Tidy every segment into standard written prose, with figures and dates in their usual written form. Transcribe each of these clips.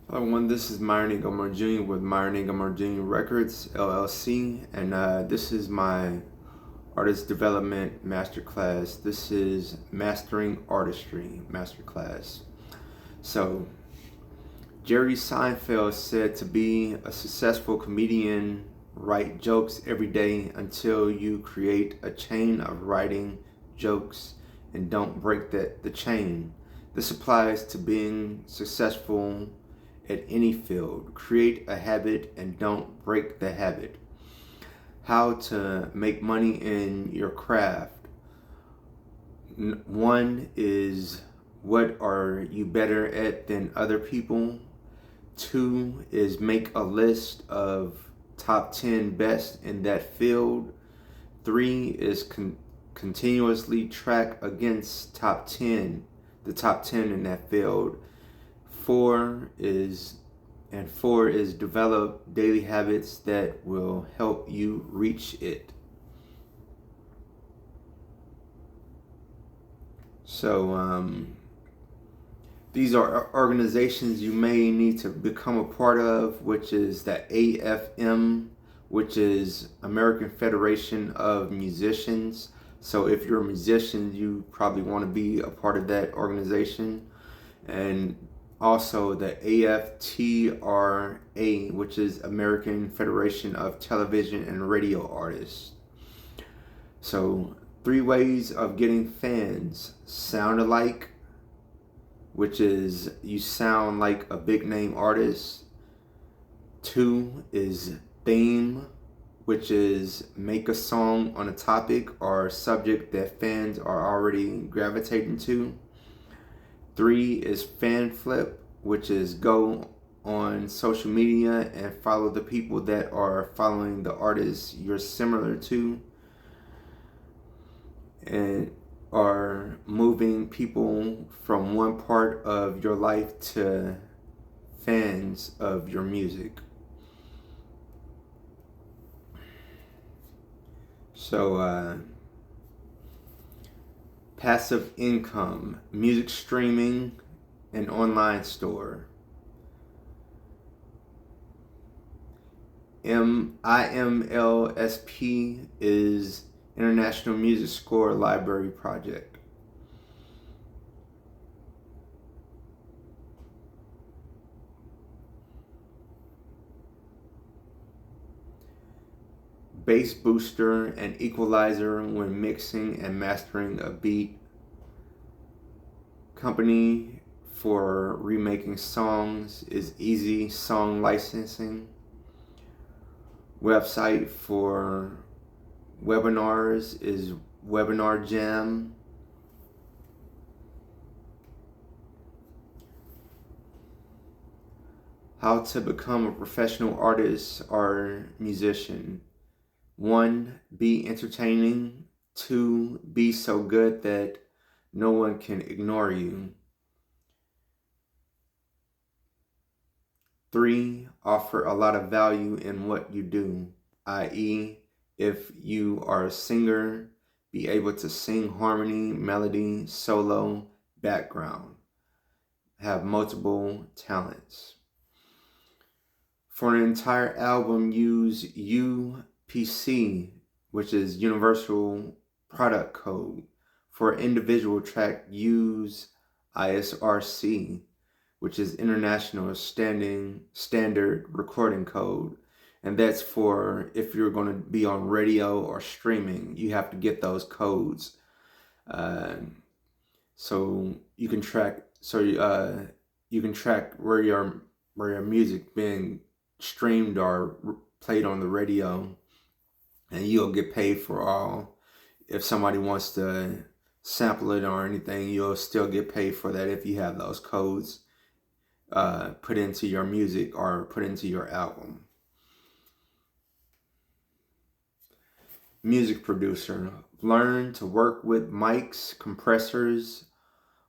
Hello everyone, this is Myron Gilmore Jr. with Myron Gilmore Jr. Records, LLC, and this is my Artist Development Masterclass. This is Mastering Artistry Masterclass. So, Jerry Seinfeld said to be a successful comedian, write jokes every day until you create a chain of writing jokes and don't break the chain. This applies to being successful at any field. Create a habit and don't break the habit. How to make money in your craft. One is, what are you better at than other people? Two is, make a list of top 10 best in that field. Three is continuously track against the top 10 in that field. Four is develop daily habits that will help you reach it. So these are organizations you may need to become a part of, which is the AFM, which is American Federation of Musicians. So if you're a musician, you probably want to be a part of that organization. And also the AFTRA, which is American Federation of Television and Radio Artists. So 3 ways of getting fans. Sound alike, which is you sound like a big name artist. 2 is theme, which is make a song on a topic or subject that fans are already gravitating to. 3 is fan flip, which is go on social media and follow the people that are following the artists you're similar to and are moving people from one part of your life to fans of your music. So passive income, music streaming, and online store. IMLSP is International Music Score Library Project. Bass booster and equalizer when mixing and mastering a beat. Company for remaking songs is Easy Song Licensing. Website for webinars is Webinar Jam. How to become a professional artist or musician. 1, be entertaining. 2, be so good that no one can ignore you. 3, offer a lot of value in what you do, i.e., if you are a singer, be able to sing harmony, melody, solo, background, have multiple talents. For an entire album, use UPC, which is Universal Product Code. For an individual track, use ISRC, which is International Standard Recording Code. And that's for if you're going to be on radio or streaming, you have to get those codes. So you can track where your music being streamed or played on the radio, and you'll get paid for all. If somebody wants to sample it or anything, you'll still get paid for that if you have those codes put into your music or put into your album. Music producer. Learn to work with mics, compressors.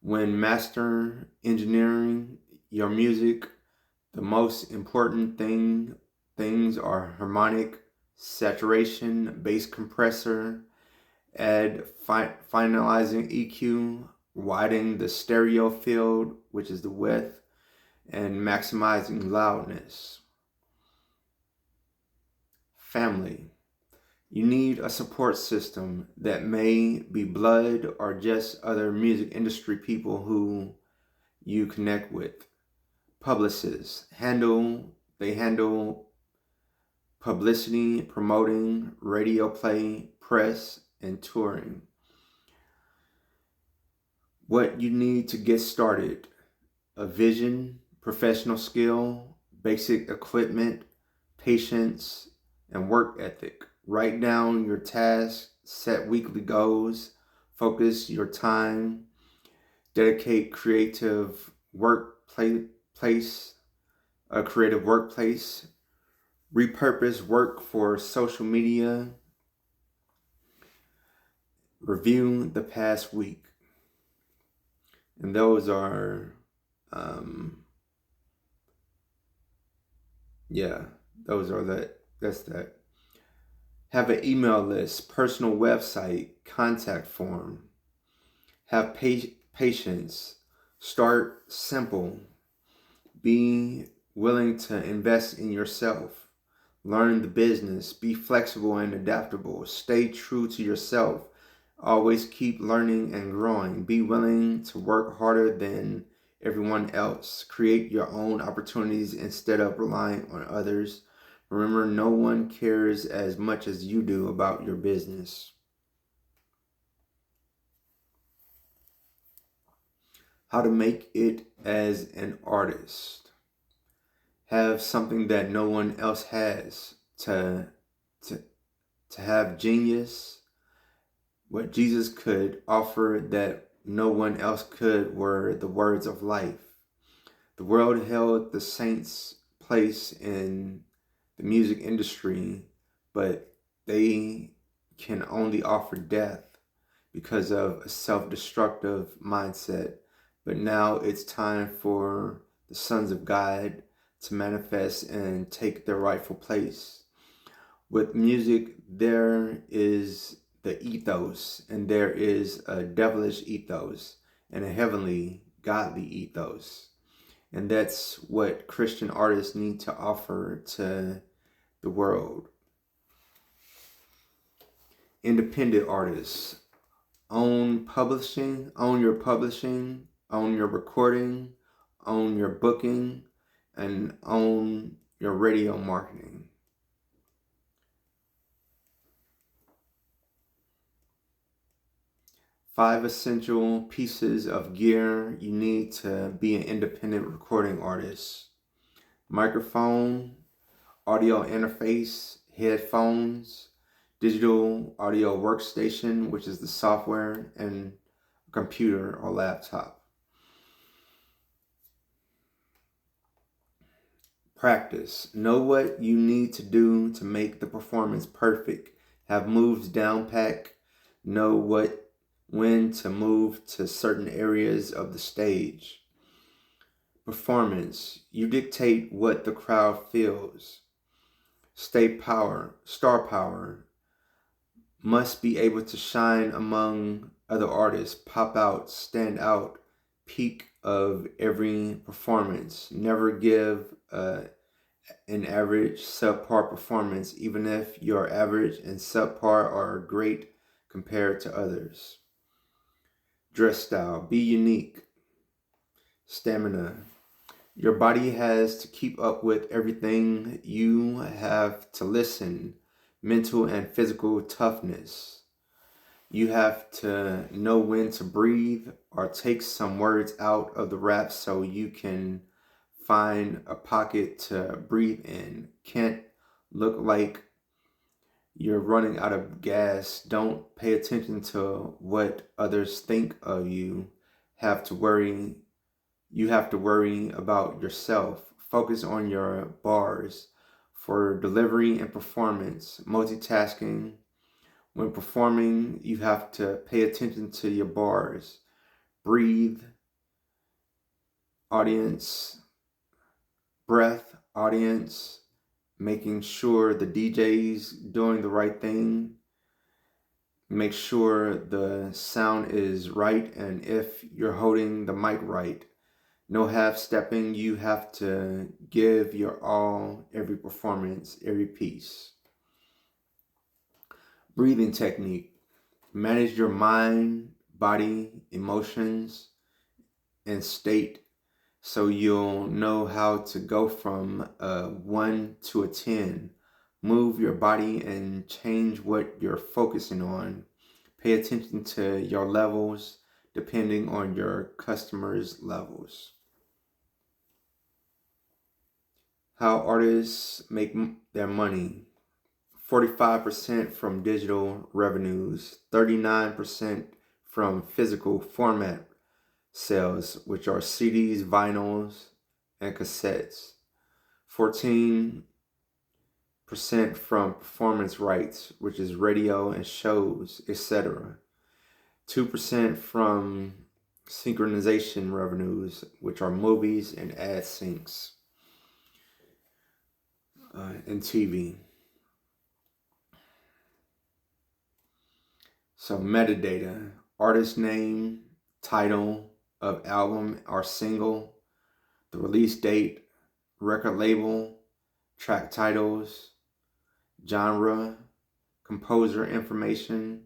When master engineering your music, the most important things are harmonic, saturation, bass compressor, add finalizing EQ, widening the stereo field, which is the width, and maximizing loudness. Family. You need a support system that may be blood or just other music industry people who you connect with. Publicists. They handle publicity, promoting, radio play, press, and touring. What you need to get started: a vision, professional skill, basic equipment, patience, and work ethic. Write down your tasks, set weekly goals, focus your time, dedicate a creative workplace, repurpose work for social media, review the past week. And those are, that's that. Have an email list, personal website, contact form. Have patience. Start simple. Be willing to invest in yourself. Learn the business. Be flexible and adaptable. Stay true to yourself. Always keep learning and growing. Be willing to work harder than everyone else. Create your own opportunities instead of relying on others. Remember, no one cares as much as you do about your business. How to make it as an artist. Have something that no one else has. To have genius. What Jesus could offer that no one else could were the words of life. The world held the saints' place in the music industry, but they can only offer death because of a self-destructive mindset. But now it's time for the sons of God to manifest and take their rightful place. With music, there is the ethos, and there is a devilish ethos and a heavenly, godly ethos. And that's what Christian artists need to offer to the world. Independent artists. Own your publishing, own your recording, own your booking, and own your radio marketing. Five essential pieces of gear you need to be an independent recording artist: microphone, audio interface, headphones, digital audio workstation, which is the software, and a computer or laptop. Practice. Know what you need to do to make the performance perfect. Have moves down pat. Know when to move to certain areas of the stage. Performance. You dictate what the crowd feels. Star power. Must be able to shine among other artists, pop out, stand out, peak of every performance. Never give an average, subpar performance, even if your average and subpar are great compared to others. Dress style. Be unique. Stamina. Your body has to keep up with everything. You have to listen. Mental and physical toughness. You have to know when to breathe or take some words out of the rap so you can find a pocket to breathe in. Can't look like you're running out of gas. Don't pay attention to what others think of you. You have to worry about yourself. Focus on your bars. For delivery and performance, multitasking. When performing, you have to pay attention to your bars. Breathe, audience, breath, audience, making sure the DJ's doing the right thing. Make sure the sound is right, and if you're holding the mic right, No half stepping. You have to give your all, every performance, every piece. Breathing technique. Manage your mind, body, emotions, and state so you'll know how to go from a 1 to a 10. Move your body and change what you're focusing on. Pay attention to your levels depending on your customers' levels. How artists make their money. 45% from digital revenues, 39% from physical format sales, which are CDs, vinyls, and cassettes. 14% from performance rights, which is radio and shows, etc. 2% from synchronization revenues, which are movies and ad syncs and TV. So metadata, artist name, title of album or single, the release date, record label, track titles, genre, composer information,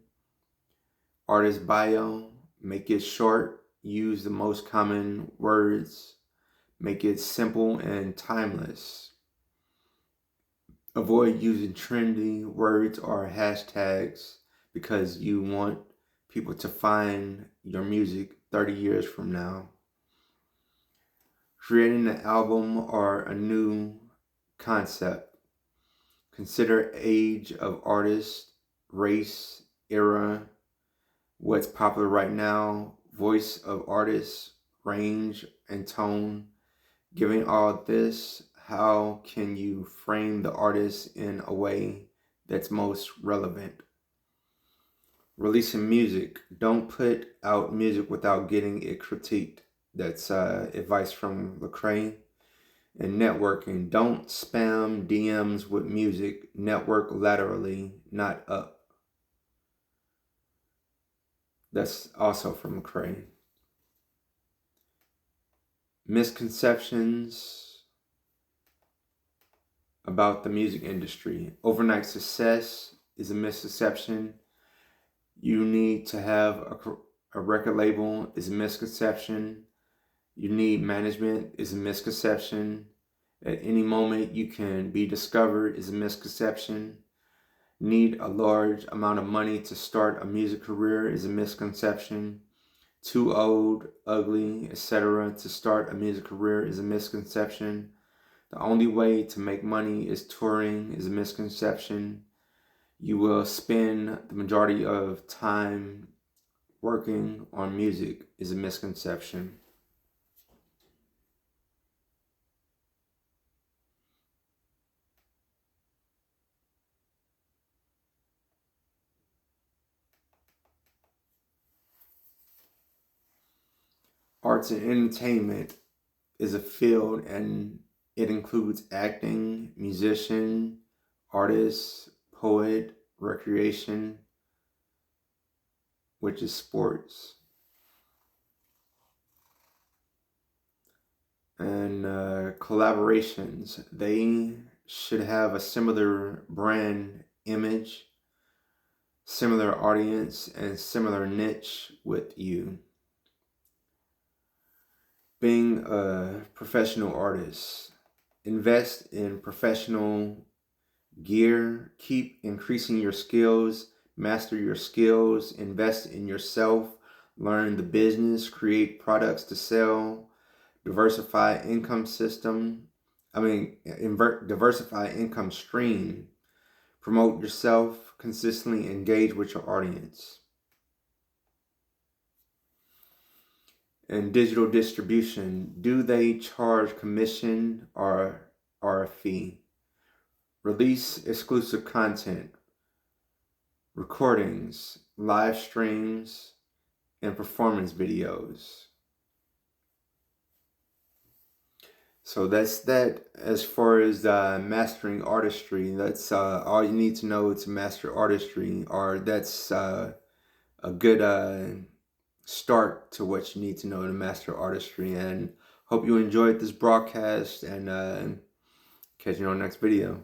artist bio, make it short, use the most common words, make it simple and timeless. Avoid using trendy words or hashtags because you want people to find your music 30 years from now. Creating an album or a new concept. Consider age of artist, race, era, what's popular right now, voice of artist, range and tone. Given all this, how can you frame the artist in a way that's most relevant? Releasing music. Don't put out music without getting it critiqued. That's advice from Lecrae. And networking. Don't spam DMs with music. Network laterally, not up. That's also from Lecrae. Misconceptions about the music industry. Overnight success is a misconception. You need to have a record label is a misconception. You need management is a misconception. At any moment you can be discovered is a misconception. Need a large amount of money to start a music career is a misconception. Too old, ugly, etc. to start a music career is a misconception. The only way to make money is touring is a misconception. You will spend the majority of time working on music is a misconception. Arts and entertainment is a field and it includes acting, musician, artist, poet, recreation, which is sports. And collaborations, they should have a similar brand image, similar audience, and similar niche with you. Being a professional artist, invest in professional gear, keep increasing your skills, master your skills, invest in yourself, learn the business, create products to sell, diversify income stream, promote yourself, consistently engage with your audience. And digital distribution, do they charge commission or a fee? Release exclusive content, recordings, live streams, and performance videos. So that's that as far as mastering artistry. That's all you need to know to master artistry, or that's a good start to what you need to know to master artistry. And Hope you enjoyed this broadcast, and catch you on the next video.